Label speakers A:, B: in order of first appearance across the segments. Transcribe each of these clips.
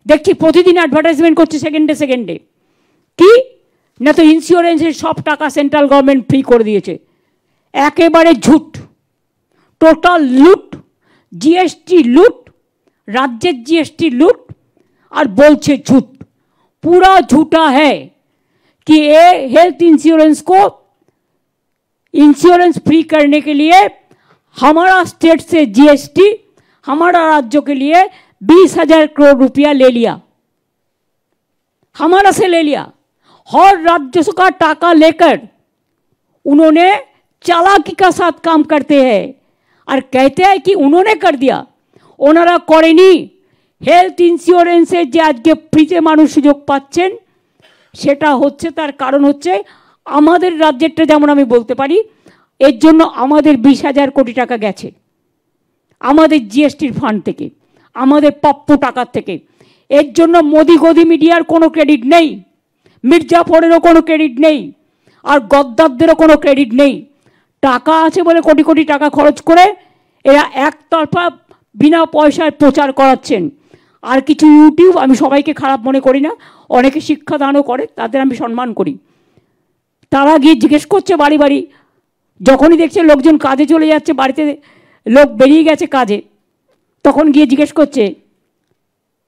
A: দেখছি প্রতিদিন অ্যাডভার্টাইজমেন্ট করছে সেকেন্ডে সেকেন্ডে, কি না তো ইন্স্যুরেন্সের সব টাকা সেন্ট্রাল গভর্নমেন্ট ফ্রি করে দিয়েছে। একেবারে ঝুট, টোটাল লুট, জিএসটি লুট, राज्य जीएसटी लूट, और बोलছে झूठ, पूरा झूठा है कि ये हेल्थ इंश्योरेंस को इंश्योरेंस फ्री करने के लिए हमारा स्टेट से जीएसटी हमारा राज्यों के लिए 20,000 करोड़ रुपया ले लिया, हमारा से ले लिया। हर राज्य का टाका लेकर उन्होंने चालाकी का साथ काम करते हैं और कहते हैं कि उन्होंने कर दिया, ওনারা করেনি। হেলথ ইন্স্যুরেন্সের যে আজকে ফ্রিতে মানুষ সুযোগ পাচ্ছেন সেটা হচ্ছে, তার কারণ হচ্ছে আমাদের রাজ্যেরটা, যেমন আমি বলতে পারি এর জন্য আমাদের 20,000 কোটি টাকা গেছে আমাদের জিএসটির ফান্ড থেকে, আমাদের প্রাপ্য টাকার থেকে। এর জন্য মোদি গদি মিডিয়ার কোনো ক্রেডিট নেই, মির্জাফরেরও কোনো ক্রেডিট নেই, আর গদ্দারদেরও কোনো ক্রেডিট নেই। টাকা আছে বলে কোটি কোটি টাকা খরচ করে এরা একতরফা বিনা পয়সায় প্রচার করাচ্ছেন। আর কিছু ইউটিউব, আমি সবাইকে খারাপ মনে করি না, অনেকে শিক্ষাদানও করে, তাদের আমি সম্মান করি, তারা গিয়ে জিজ্ঞেস করছে বাড়ি বাড়ি, যখনই দেখছে লোকজন কাজে চলে যাচ্ছে, বাড়িতে লোক বেরিয়ে গেছে কাজে, তখন গিয়ে জিজ্ঞেস করছে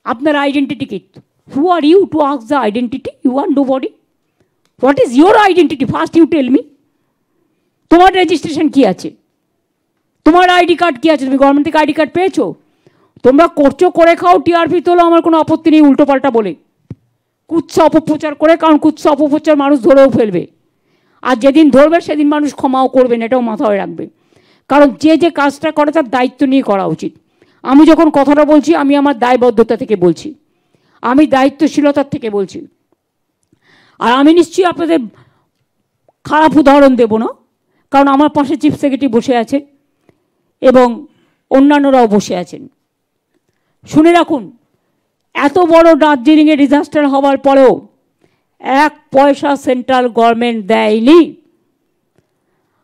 A: আপনার আইডেন্টিটি কি? Who are you to ask the identity? You are nobody. What is your identity? First you tell me. তোমার রেজিস্ট্রেশন কি আছে? তোমার আইডি কার্ড কি আছে? তুমি গভর্নমেন্ট থেকে আইডি কার্ড পেয়েছো? তোমরা করছো, করে খাও, টিআরপি তোলো, আমার কোনো আপত্তি নেই উল্টো পাল্টা বলে, কুৎসা অপপ্রচার করে, কারণ কুৎসা অপপ্রচার মানুষ ধরেও ফেলবে, আর যেদিন ধরবে সেদিন মানুষ ক্ষমাও করবেন, এটাও মাথায় রাখবে। কারণ যে যে কাজটা করে তার দায়িত্ব নিয়ে করা উচিত। আমি যখন কথাটা বলছি আমি আমার দায়বদ্ধতা থেকে বলছি, আমি দায়িত্বশীলতার থেকে বলছি। আর আমি নিশ্চয়ই আপনাদের খারাপ উদাহরণ দেব না, কারণ আমার পাশে চিফ সেক্রেটারি বসে আছে এবং অন্যান্যরাও বসে আছেন। শুনে রাখুন, এত বড় দার্জিলিংয়ে ডিজাস্টার হওয়ার পরেও 1 পয়সা সেন্ট্রাল গভর্নমেন্ট দেয়নি।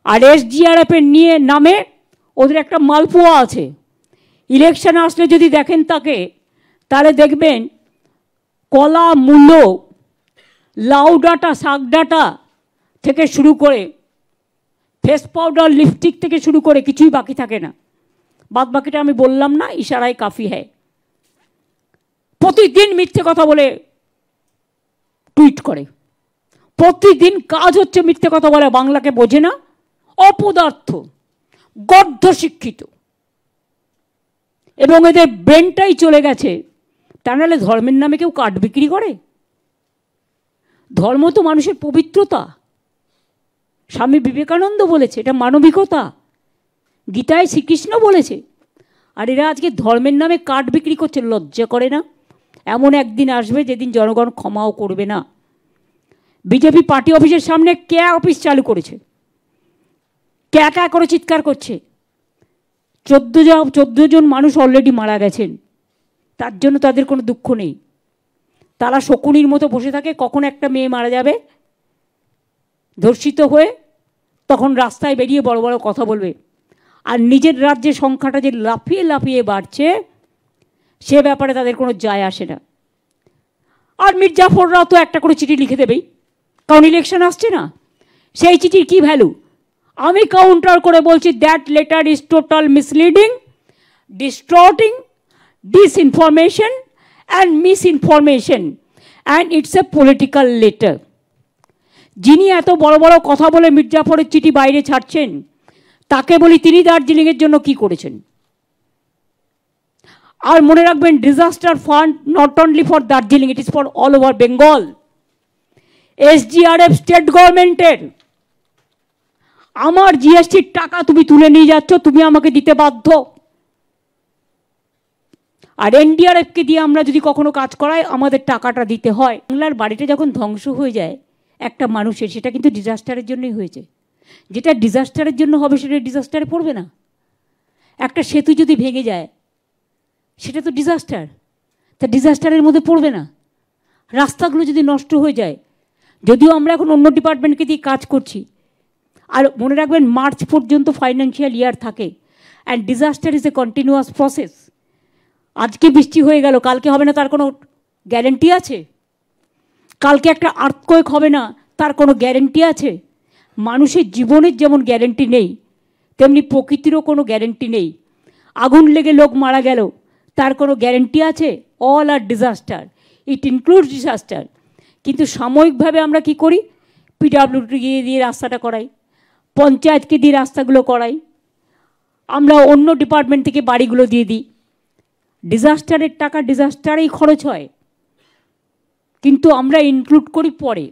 A: আর এসডিআরএফের নিয়ে নামে ওদের একটা মালপোয়া আছে, ইলেকশন আসলে যদি দেখেন তাকে, তাহলে দেখবেন কলা, মূলো, লাউ ডাঁটা, শাক ডাঁটা থেকে শুরু করে ফেস পাউডার, লিপস্টিক থেকে শুরু করে কিছুই বাকি থাকে না। বাদ বাকিটা আমি বললাম না, ইশারায় কাফি হ্যায়। প্রতিদিন মিথ্যে কথা বলে টুইট করে, প্রতিদিন কাজ হচ্ছে মিথ্যে কথা বলে, বাংলাকে বোঝে না, অপদার্থ, গর্ধ শিক্ষিত, এবং এদের ব্রেনটাই চলে গেছে। তা নাহলে ধর্মের নামে কেউ কাঠ বিক্রি করে? ধর্ম তো মানুষের পবিত্রতা, স্বামী বিবেকানন্দ বলেছে, এটা মানবিকতা, গীতায় শ্রীকৃষ্ণ বলেছে। আর এরা আজকে ধর্মের নামে কাঠ বিক্রি করছে, লজ্জা করে না? এমন একদিন আসবে যেদিন জনগণ ক্ষমাও করবে না। বিজেপি পার্টি অফিসের সামনে কে অফিস চালু করেছে, কে করে চিৎকার করছে। 14 জন মানুষ অলরেডি মারা গেছেন, তার জন্য তাদের কোনো দুঃখ নেই। তারা শকুনির মতো বসে থাকে, কখন একটা মেয়ে মারা যাবে ধর্ষিত হয়ে, তখন রাস্তায় বেরিয়ে বড় বড় কথা বলবে। আর নিজের রাজ্যের সংখ্যাটা যে লাফিয়ে লাফিয়ে বাড়ছে সে ব্যাপারে তাদের কোনো যায় আসে না। আর মির্জাফররাও তো একটা করে চিঠি লিখে দেবেই, কারণ ইলেকশন আসছে না। সেই চিঠির কী ভ্যালু? আমি কাউন্টার করে বলছি, that letter is total misleading, distorting, disinformation and misinformation, and it's a political letter. যিনি এত বড় বড় কথা বলে মির্জাফরের চিঠি বাইরে ছাড়ছেন, তাকে বলি তিনি দার্জিলিংয়ের জন্য কি করেছেন। আর মনে রাখবেন, disaster fund not only for Darjeeling, it is for all over Bengal. SDRF state গভর্নমেন্টের। আমার জিএসটির টাকা তুমি তুলে নিয়ে যাচ্ছ, তুমি আমাকে দিতে বাধ্য। আর এনডিআরএফকে দিয়ে আমরা যদি কখনো কাজ করাই, আমাদের টাকাটা দিতে হয়। বাংলার বাড়িটা যখন ধ্বংস হয়ে যায় একটা মানুষের, সেটা কিন্তু ডিজাস্টারের জন্যই হয়েছে। যেটা ডিজাস্টারের জন্য হবে সেটা ডিজাস্টারে পড়বে না। একটা সেতু যদি ভেঙে যায় সেটা তো ডিজাস্টার, তা ডিজাস্টারের মধ্যে পড়বে না। রাস্তাগুলো যদি নষ্ট হয়ে যায়, যদিও আমরা এখন অন্য ডিপার্টমেন্টকে দিয়ে কাজ করছি, আর মনে রাখবেন মার্চ পর্যন্ত ফাইন্যান্সিয়াল ইয়ার থাকে, and disaster is a continuous process. আজকে বৃষ্টি হয়ে গেল, কালকে হবে না তার কোনো গ্যারেন্টি আছে? কালকে একটা আর্থকোয়েক হবে না, তার কোনো গ্যারেন্টি আছে? মানুষের জীবনের যেমন গ্যারেন্টি নেই, তেমনি প্রকৃতিরও কোনো গ্যারেন্টি নেই। আগুন লেগে লোক মারা গেল, তার কোনো গ্যারেন্টি আছে? All are disaster, it includes disaster. কিন্তু সাময়িকভাবে আমরা কি করি? পিডব্লিউডি দিয়ে রাস্তাটা করাই, পঞ্চায়েতকে দিয়ে রাস্তাগুলো করাই, আমরা অন্য ডিপার্টমেন্ট থেকে বাড়িগুলো দিয়ে দিই। ডিজাস্টারের টাকা ডিজাস্টারেই খরচ হয়, কিন্তু আমরা ইনক্লুড করি পরে।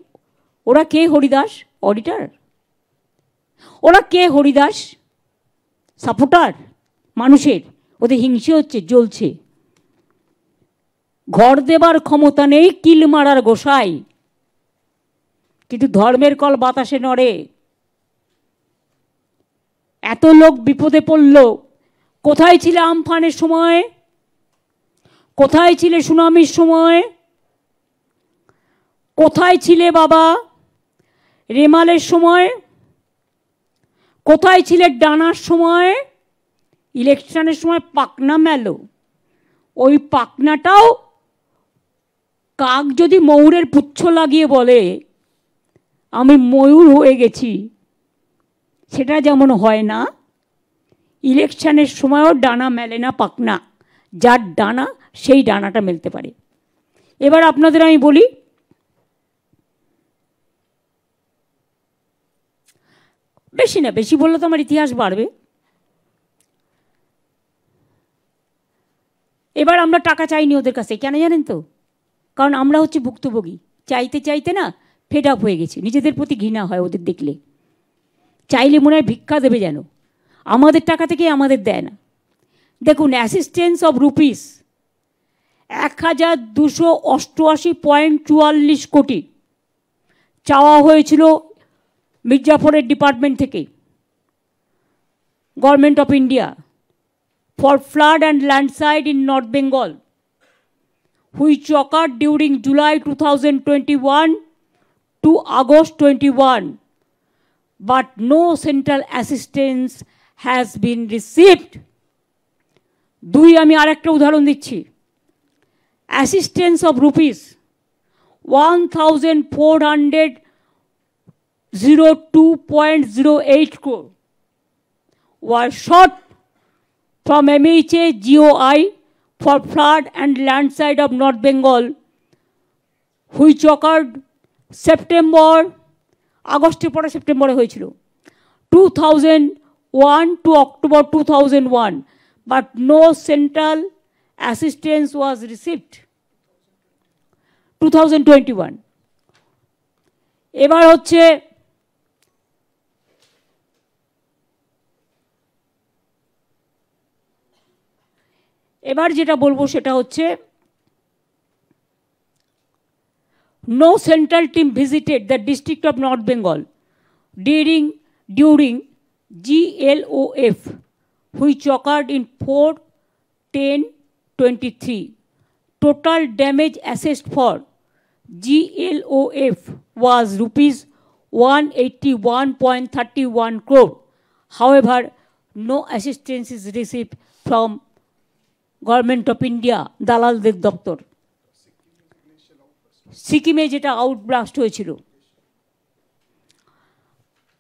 A: ওরা কে হরিদাস? অডিটর? ওরা কে হরিদাস? সাপোর্টার মানুষের, ওদের হিংসে হচ্ছে, জ্বলছে। ঘর দেবার ক্ষমতা নেই, কিল মারার গোসাই, কিন্তু ধর্মের কল বাতাসে নড়ে। এত লোক বিপদে পড়ল, কোথায় ছিলে আমফানের সময়? কোথায় ছিলে সুনামির সময়? কোথায় ছিলে বাবা রেমালের সময়? কোথায় ছিলে ডানার সময়? ইলেকশনের সময় পাকনা মেলো, ওই পাকনাটাও কাক যদি ময়ূরের পুচ্ছ লাগিয়ে বলে আমি ময়ূর হয়ে গেছি, সেটা যেমন হয় না, ইলেকশনের সময়ও ডানা মেলে না পাকনা। যার ডানা সেই ডানাটা মেলতে পারে। এবার আপনাদের আমি বলি, বেশি না, বেশি বললে তো আমার ইতিহাস বাড়বে। এবার আমরা টাকা চাইনি ওদের কাছে, কেন জানেন তো? কারণ আমরা হচ্ছে ভুক্তভোগী। চাইতে চাইতে না ফেড আপ হয়ে গেছি, নিজেদের প্রতি ঘৃণা হয় ওদের দেখলে। চাইলে মনে হয় ভিক্ষা দেবে যেন, আমাদের টাকা থেকে আমাদের দেয় না। দেখুন, অ্যাসিস্ট্যান্স অফ রুপিস 1288.44 কোটি চাওয়া হয়েছিল মির্জাফরের ডিপার্টমেন্ট থেকে, government of India, for flood and landslide in North Bengal, which occurred during July 2021 to August 21, but no central assistance has been received. দুই, আমি আরেকটা উদাহরণ দিচ্ছি। Assistance of rupees 1402.08 crore was short from MHA GOI for flood and landslide of North Bengal, which occurred September, আগস্টের পরে সেপ্টেম্বরে হয়েছিল, 2001 to October 2001, but no central assistance was received. 2021 এবার হচ্ছে এবার যেটা বলবো সেটা হচ্ছে no central team visited the district of North Bengal during GLOF, which occurred in 4/10/23. Total damage assessed for GLOF was rupees 181.31 crore. However, no assistance is received from government of India, দালালদের দপ্তর। সিকিমে যেটা আউটব্লাস্ট হয়েছিল।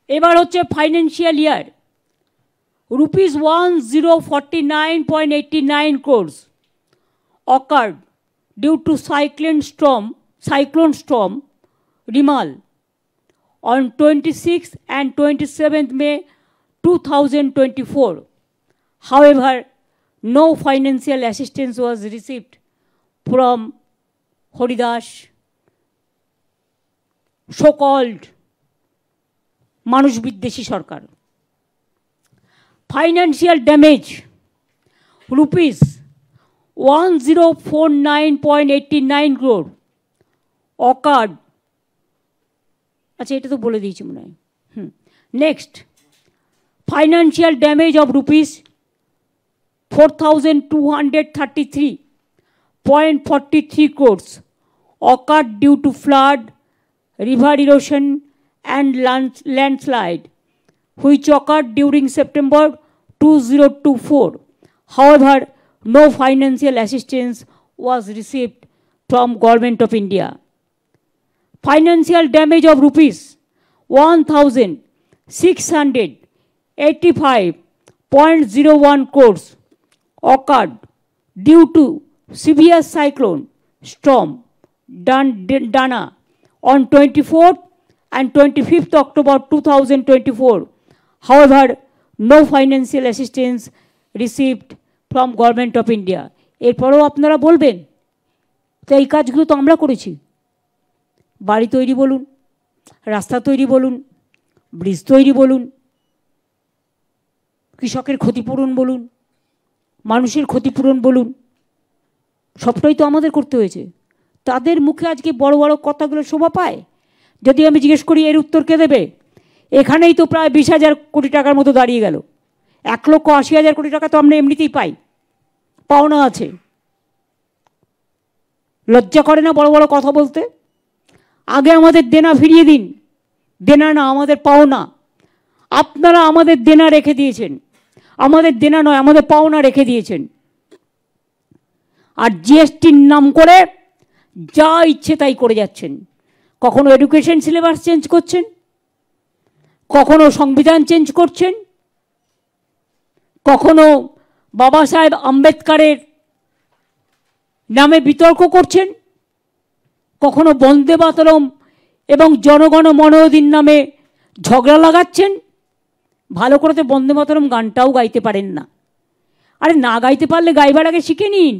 A: এবার হচ্ছে financial year, rupees 1049.89 crores occurred due to cyclone storm Rimal on 26th and 27th May 2024. However, no financial assistance was received from Horidas, so-called মানুষ বিদ্বেষী সরকার। Financial damage, rupees 1049.89 crore occurred, আচ্ছা এটা তো বলে দিয়েছি মনে হয়। Next, financial damage of rupees 4,233.43 crores occurred due to flood, river erosion and landslide, which occurred during September 2024. However, no financial assistance was received from Government of India. Financial damage of rupees 1,685.01 crores occurred due to severe cyclone storm Dana on 24th and 25th October 2024. However, no financial assistance received from Government of India. এরপরও আপনারা বলবেন তো এই কাজগুলো তো আমরা করেছি। বাড়ি তৈরি বলুন, রাস্তা তৈরি বলুন, ব্রিজ তৈরি বলুন, কৃষকের ক্ষতিপূরণ বলুন, মানুষের ক্ষতিপূরণ বলুন, সবটাই তো আমাদের করতে হয়েছে। তাদের মুখে আজকে বড় বড় কথাগুলো শোভা পায়। যদি আমি জিজ্ঞেস করি এর উত্তর কে দেবে, এখানেই তো প্রায় 20,000 কোটি টাকার মতো দাঁড়িয়ে গেল। 1,80,000 কোটি টাকা তো আমরা এমনিতেই পাই, পাওনা আছে। লজ্জা করে না বড় বড় কথা বলতে? আগে আমাদের দেনা ফিরিয়ে দিন। দেনা না, আমাদের পাওনা। আপনারা আমাদের দেনা রেখে দিয়েছেন, আমাদের দেনা নয় আমাদের পাওনা রেখে দিয়েছেন। আর জিএসটির নাম করে যা ইচ্ছে তাই করে যাচ্ছেন। কখনো এডুকেশন সিলেবাস চেঞ্জ করছেন, কখনো সংবিধান চেঞ্জ করছেন, কখনো বাবা সাহেব আম্বেদকরের নামে বিতর্ক করছেন, কখনো বন্দে মাতরম এবং জনগণ মনোদিন নামে ঝগড়া লাগাচ্ছেন। ভালো করে তো বন্দে মাতরম গানটাও গাইতে পারেন না। আরে না গাইতে পারলে গাইবার আগে শিখে নিন।